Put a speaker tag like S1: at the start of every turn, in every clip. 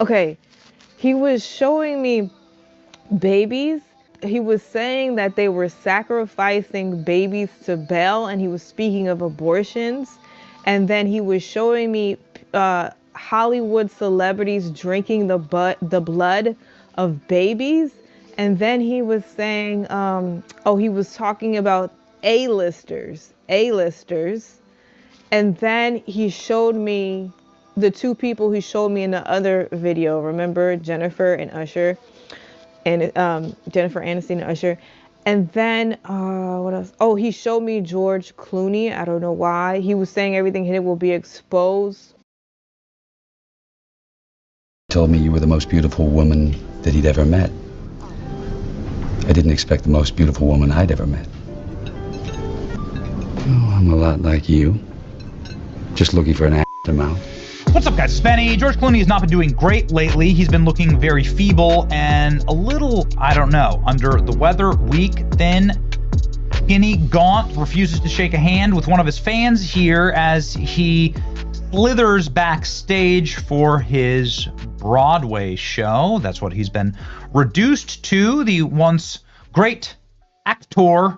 S1: Okay, he was showing me babies. He was saying that they were sacrificing babies to Baal, and he was speaking of abortions. And then he was showing me Hollywood celebrities drinking the blood of babies. And then he was saying, he was talking about A-listers. And then he showed me the two people he showed me in the other video. Remember Jennifer and Usher? And Jennifer Aniston and Usher. And then, what else? Oh, he showed me George Clooney. I don't know why. He was saying everything he did will be exposed.
S2: Told me you were the most beautiful woman that he'd ever met. I didn't expect the most beautiful woman I'd ever met. Oh, I'm a lot like you. Just looking for an ass to mouth.
S3: What's up, guys? It's Benny. George Clooney has not been doing great lately. He's been looking very feeble and a little, I don't know, under the weather, weak, thin, skinny, gaunt, refuses to shake a hand with one of his fans here as he slithers backstage for his Broadway show. That's what he's been reduced to, the once great actor,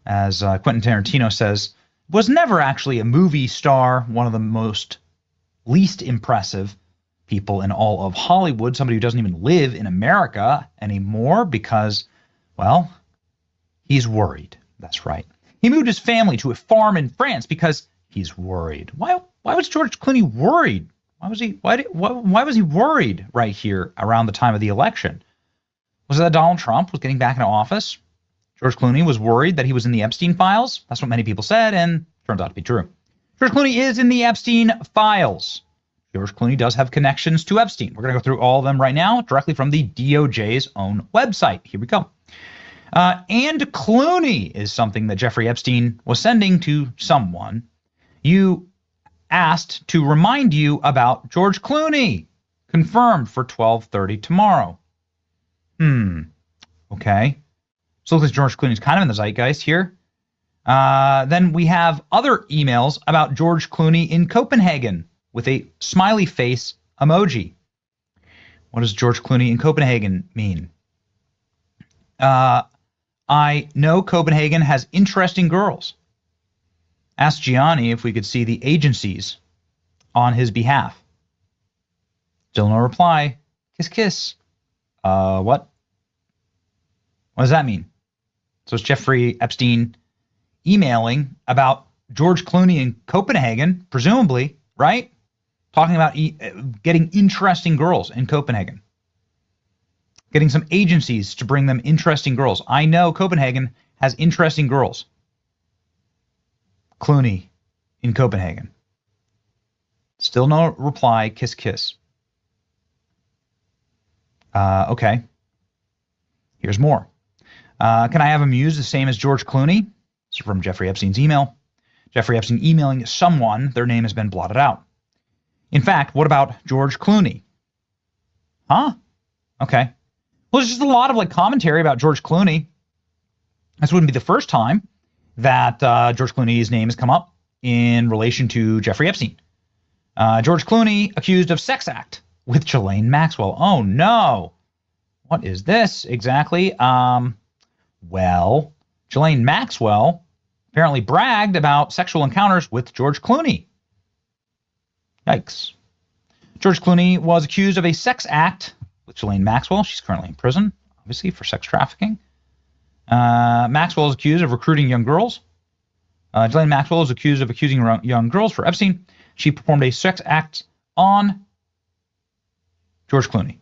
S3: as Quentin Tarantino says, was never actually a movie star, one of the most least impressive people in all of Hollywood, somebody who doesn't even live in America anymore because, well, he's worried. That's right. He moved his family to a farm in France because he's worried. Why was George Clooney worried? Why was he worried right here around the time of the election? Was it that Donald Trump was getting back into office? George Clooney was worried that he was in the Epstein files. That's what many people said, and turns out to be true. George Clooney is in the Epstein files. George Clooney does have connections to Epstein. We're going to go through all of them right now, directly from the DOJ's own website. Here we go. And Clooney is something that Jeffrey Epstein was sending to someone. You asked to remind you about George Clooney. Confirmed for 12:30 tomorrow. Okay. So looks like George Clooney's kind of in the zeitgeist here. Then we have other emails about George Clooney in Copenhagen with a smiley face emoji. What does George Clooney in Copenhagen mean? I know Copenhagen has interesting girls. Asked Gianni if we could see the agencies on his behalf. Still no reply. Kiss, kiss. What? What does that mean? So it's Jeffrey Epstein emailing about George Clooney in Copenhagen, presumably, right? Talking about getting interesting girls in Copenhagen. Getting some agencies to bring them interesting girls. I know Copenhagen has interesting girls. Clooney in Copenhagen. Still no reply. Kiss, kiss. Okay. Here's more. Can I have him use the same as George Clooney? This is from Jeffrey Epstein's email. Jeffrey Epstein emailing someone. Their name has been blotted out. In fact, what about George Clooney? Huh? Okay. Well, there's just a lot of commentary about George Clooney. This wouldn't be the first time that George Clooney's name has come up in relation to Jeffrey Epstein. George Clooney accused of sex act with Ghislaine Maxwell. Oh, no. What is this exactly? Well, Ghislaine Maxwell apparently bragged about sexual encounters with George Clooney. Yikes. George Clooney was accused of a sex act with Ghislaine Maxwell. She's currently in prison, obviously, for sex trafficking. Maxwell is accused of recruiting young girls. Ghislaine Maxwell is accused of accusing young girls for Epstein. She performed a sex act on George Clooney.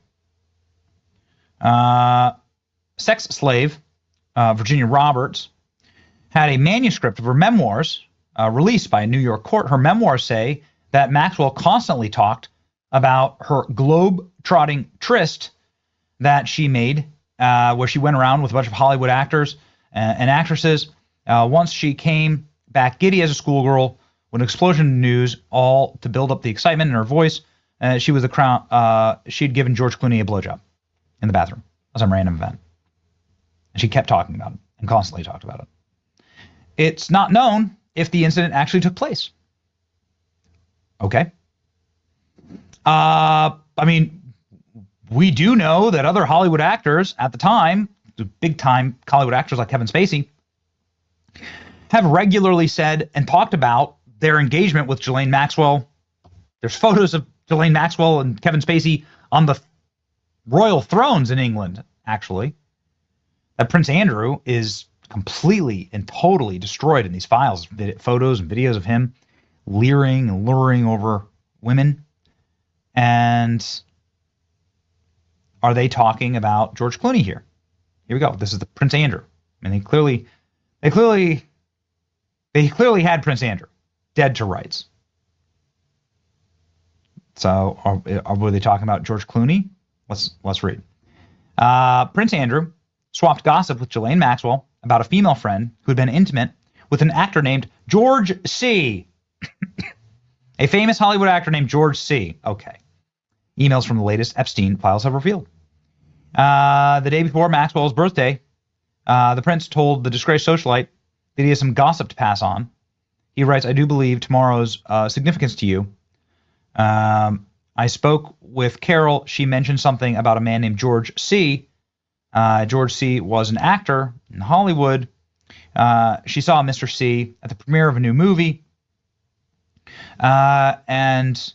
S3: Sex slave Virginia Roberts had a manuscript of her memoirs released by a New York court. Her memoirs say that Maxwell constantly talked about her globe-trotting tryst that she made, where she went around with a bunch of Hollywood actors and actresses. Once she came back giddy as a schoolgirl with an explosion of news, all to build up the excitement in her voice. She was the crown. She'd given George Clooney a blowjob in the bathroom as some random event. And she kept talking about it and constantly talked about it. It's not known if the incident actually took place. Okay. I mean, we do know that other Hollywood actors at the time, the big-time Hollywood actors like Kevin Spacey, have regularly said and talked about their engagement with Ghislaine Maxwell. There's photos of Ghislaine Maxwell and Kevin Spacey on the royal thrones in England, actually. That Prince Andrew is completely and totally destroyed in these files, photos and videos of him leering and luring over women. And are they talking about George Clooney here? Here we go. This is the Prince Andrew. And they clearly had Prince Andrew dead to rights. So were they talking about George Clooney? Let's read. Prince Andrew swapped gossip with Ghislaine Maxwell about a female friend who had been intimate with an actor named George C. A famous Hollywood actor named George C. Okay. Emails from the latest Epstein files have revealed. The day before Maxwell's birthday, the prince told the disgraced socialite that he has some gossip to pass on. He writes, I do believe tomorrow's significance to you. I spoke with Carol. She mentioned something about a man named George C. George C. was an actor in Hollywood. She saw Mr. C. at the premiere of a new movie. And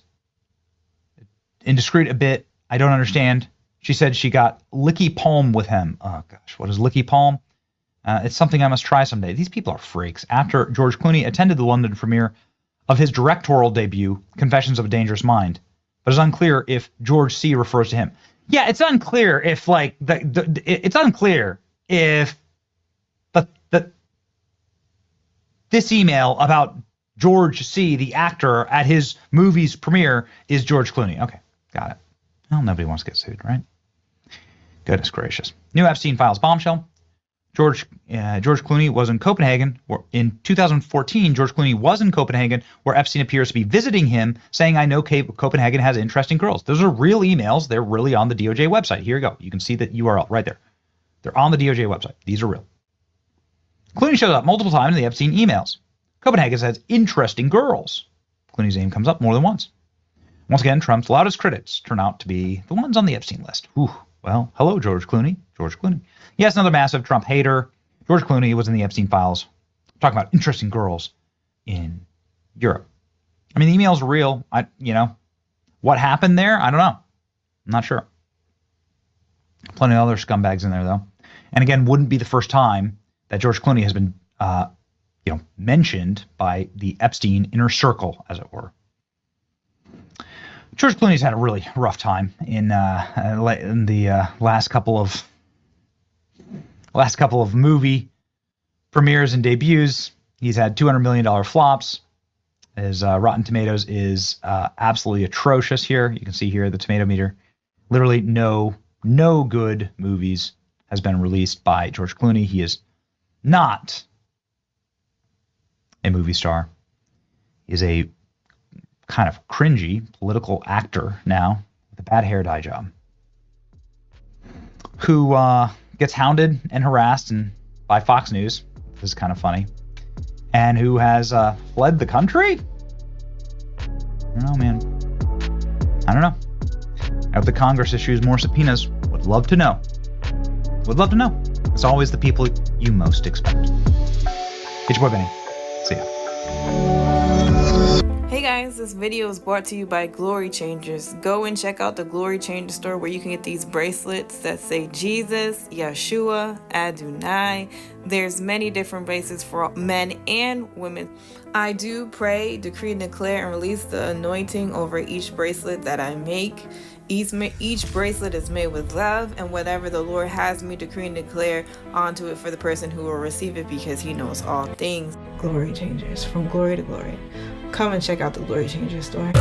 S3: indiscreet a bit, I don't understand. She said she got licky palm with him. Oh, gosh, what is licky palm? It's something I must try someday. These people are freaks. After George Clooney attended the London premiere of his directorial debut, Confessions of a Dangerous Mind, but it's unclear if George C. refers to him. Yeah, it's unclear if, like, it's unclear if this email about George C., the actor, at his movie's premiere is George Clooney. Okay, got it. Well, nobody wants to get sued, right? Goodness gracious. New Epstein files bombshell. George Clooney was in Copenhagen. In 2014, George Clooney was in Copenhagen, where Epstein appears to be visiting him, saying, I know Copenhagen has interesting girls. Those are real emails. They're really on the DOJ website. Here you go. You can see the URL right there. They're on the DOJ website. These are real. Clooney shows up multiple times in the Epstein emails. Copenhagen has interesting girls. Clooney's name comes up more than once. Once again, Trump's loudest critics turn out to be the ones on the Epstein list. Ooh, well, hello, George Clooney. George Clooney. Yes, another massive Trump hater. George Clooney was in the Epstein files, talking about interesting girls in Europe. I mean, the emails are real. What happened there? I don't know. I'm not sure. Plenty of other scumbags in there, though. And again, wouldn't be the first time that George Clooney has been, mentioned by the Epstein inner circle, as it were. George Clooney's had a really rough time in the last couple of movie premieres and debuts. He's had $200 million flops. His Rotten Tomatoes is absolutely atrocious here. You can see here the tomato meter. Literally no good movies has been released by George Clooney. He is not a movie star. He is a kind of cringy political actor now with a bad hair dye job, who gets hounded and harassed by Fox News. This is kind of funny. And who has fled the country? I don't know, man. I don't know. I hope the Congress issues more subpoenas. Would love to know. Would love to know. It's always the people you most expect. It's your boy Benny. See ya.
S1: Hey guys, this video is brought to you by Glory Changers. Go and check out the Glory Changer store where you can get these bracelets that say Jesus, Yeshua, Adonai. There's many different bracelets for men and women. I do pray, decree, and declare, and release the anointing over each bracelet that I make. Each bracelet is made with love, and whatever the Lord has me decree and declare onto it for the person who will receive it, because he knows all things. Glory Changers, from glory to glory. Come and check out the Glory Changer store.